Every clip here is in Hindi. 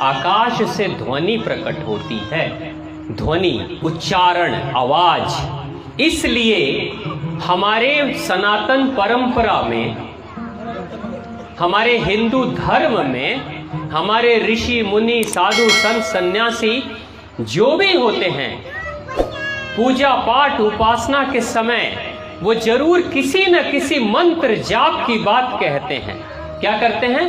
आकाश से ध्वनि प्रकट होती है। ध्वनि, उच्चारण, आवाज। इसलिए हमारे सनातन परंपरा में, हमारे हिंदू धर्म में, हमारे ऋषि मुनि साधु संत सन्यासी जो भी होते हैं, पूजा पाठ उपासना के समय वो जरूर किसी न किसी मंत्र जाप की बात कहते हैं। क्या करते हैं?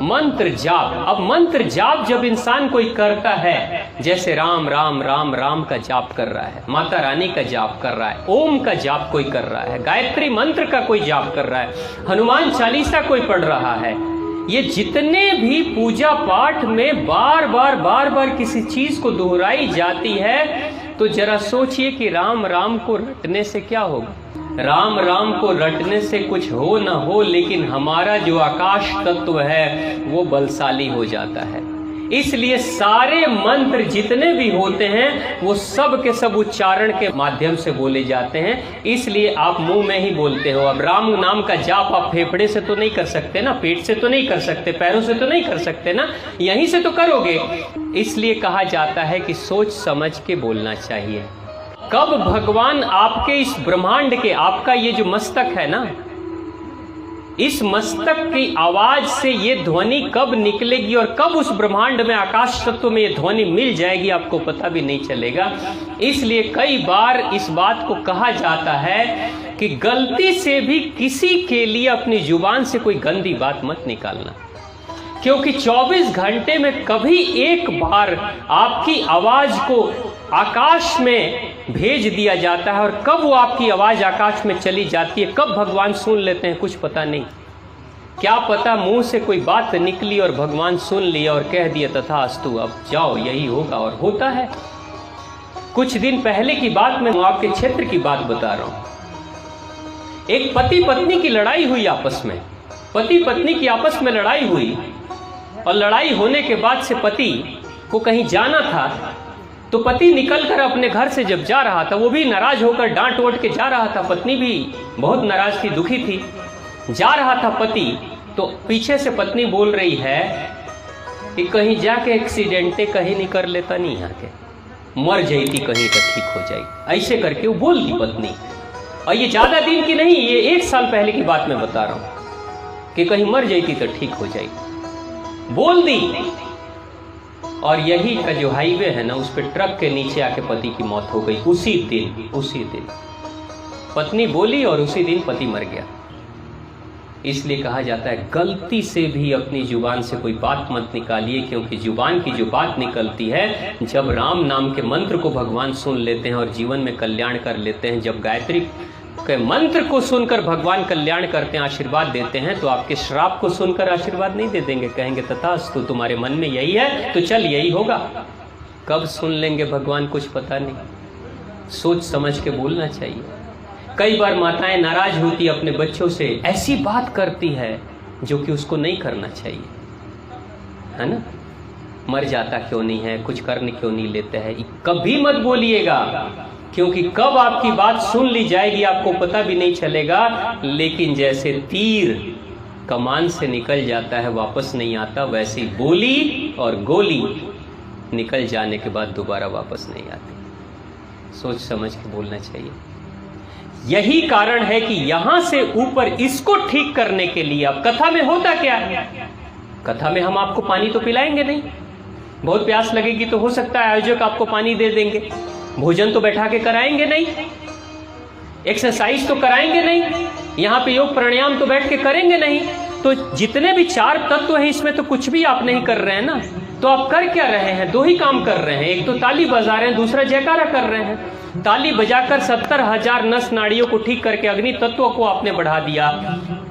मंत्र जाप। अब मंत्र जाप जब इंसान कोई करता है, जैसे राम राम राम राम का जाप कर रहा है, माता रानी का जाप कर रहा है, ओम का जाप कोई कर रहा है, गायत्री मंत्र का कोई जाप कर रहा है, हनुमान चालीसा कोई पढ़ रहा है, ये जितने भी पूजा पाठ में बार बार किसी चीज को दोहराई जाती है, तो जरा सोचिए कि राम राम को रटने से क्या होगा। राम राम को रटने से कुछ हो न हो, लेकिन हमारा जो आकाश तत्व है वो बलशाली हो जाता है। इसलिए सारे मंत्र जितने भी होते हैं वो सब के सब उच्चारण के माध्यम से बोले जाते हैं। इसलिए आप मुंह में ही बोलते हो। अब राम नाम का जाप आप फेफड़े से तो नहीं कर सकते ना, पेट से तो नहीं कर सकते, पैरों से तो नहीं कर सकते ना, यहीं से तो करोगे। इसलिए कहा जाता है कि सोच समझ के बोलना चाहिए। कब भगवान आपके इस ब्रह्मांड के, आपका ये जो मस्तक है ना, इस मस्तक की आवाज से ये ध्वनि कब निकलेगी और कब उस ब्रह्मांड में, आकाश तत्व में ये ध्वनि मिल जाएगी, आपको पता भी नहीं चलेगा। इसलिए कई बार इस बात को कहा जाता है कि गलती से भी किसी के लिए अपनी जुबान से कोई गंदी बात मत निकालना, क्योंकि 24 घंटे में कभी एक बार आपकी आवाज को आकाश में भेज दिया जाता है, और कब वो आपकी आवाज आकाश में चली जाती है, कब भगवान सुन लेते हैं, कुछ पता नहीं। क्या पता मुंह से कोई बात निकली और भगवान सुन लिया और कह दिया तथास्तु, अब जाओ यही होगा, और होता है। कुछ दिन पहले की बात, मैं आपके क्षेत्र की बात बता रहा हूं। एक पति पत्नी की लड़ाई हुई आपस में, पति पत्नी की आपस में लड़ाई हुई, और लड़ाई होने के बाद से पति को कहीं जाना था, तो पति निकलकर अपने घर से जब जा रहा था, वो भी नाराज होकर डांट वोट के जा रहा था, पत्नी भी बहुत नाराज थी, दुखी थी। जा रहा था पति, तो पीछे से पत्नी बोल रही है कि कहीं जाके एक्सीडेंटे कहीं नहीं कर लेता, नहीं यहाँ के मर जाती कहीं तो ठीक हो जाए, ऐसे करके वो बोल दी पत्नी। और ये ज्यादा दिन की नहीं, ये 1 साल पहले की बात मैं बता रहा हूं कि कहीं मर जाती तो ठीक हो जाए, बोल दी। और यही का जो हाईवे है ना, उस पे ट्रक के नीचे आके पति की मौत हो गई उसी दिन। पत्नी बोली और उसी दिन पति मर गया। इसलिए कहा जाता है गलती से भी अपनी जुबान से कोई बात मत निकालिए, क्योंकि जुबान की जो बात निकलती है, जब राम नाम के मंत्र को भगवान सुन लेते हैं और जीवन में कल्याण कर लेते हैं, जब गायत्री के मंत्र को सुनकर भगवान कल्याण करते हैं, आशीर्वाद देते हैं, तो आपके श्राप को सुनकर आशीर्वाद नहीं दे देंगे, कहेंगे तथास्तु, तुम्हारे मन में यही है तो चल यही होगा। कब सुन लेंगे भगवान कुछ पता नहीं। सोच समझ के बोलना चाहिए। कई बार माताएं नाराज होती अपने बच्चों से, ऐसी बात करती है जो कि उसको नहीं करना चाहिए, है ना। मर जाता क्यों नहीं है, कुछ करने क्यों नहीं लेते हैं, कभी मत बोलिएगा, क्योंकि कब आपकी बात सुन ली जाएगी आपको पता भी नहीं चलेगा। लेकिन जैसे तीर कमान से निकल जाता है वापस नहीं आता, वैसी बोली और गोली निकल जाने के बाद दोबारा वापस नहीं आती। सोच समझ के बोलना चाहिए। यही कारण है कि यहां से ऊपर इसको ठीक करने के लिए, अब कथा में होता क्या है, कथा में हम आपको पानी तो पिलाएंगे नहीं, बहुत प्यास लगेगी तो हो सकता है आयोजक आपको पानी दे देंगे, भोजन तो बैठा के कराएंगे नहीं, एक्सरसाइज तो कराएंगे नहीं, यहाँ पे योग प्राणायाम तो बैठ के करेंगे नहीं। तो जितने भी 4 तत्व हैं इसमें तो कुछ भी आप नहीं कर रहे हैं ना। तो आप कर क्या रहे हैं? 2 ही काम कर रहे हैं, एक तो ताली बजा रहे हैं, दूसरा जयकारा कर रहे हैं। ताली बजाकर 70,000 नस नाड़ियों को ठीक करके अग्नि तत्व को आपने बढ़ा दिया,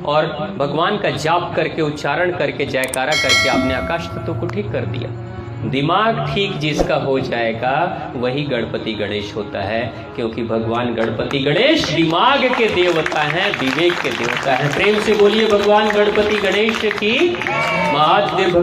और भगवान का जाप करके, उच्चारण करके, जयकारा करके आपने आकाश तत्व को ठीक कर दिया। दिमाग ठीक जिसका हो जाएगा वही गणपति गणेश होता है, क्योंकि भगवान गणपति गणेश दिमाग के देवता हैं, विवेक के देवता हैं। प्रेम से बोलिए भगवान गणपति गणेश की महादेव।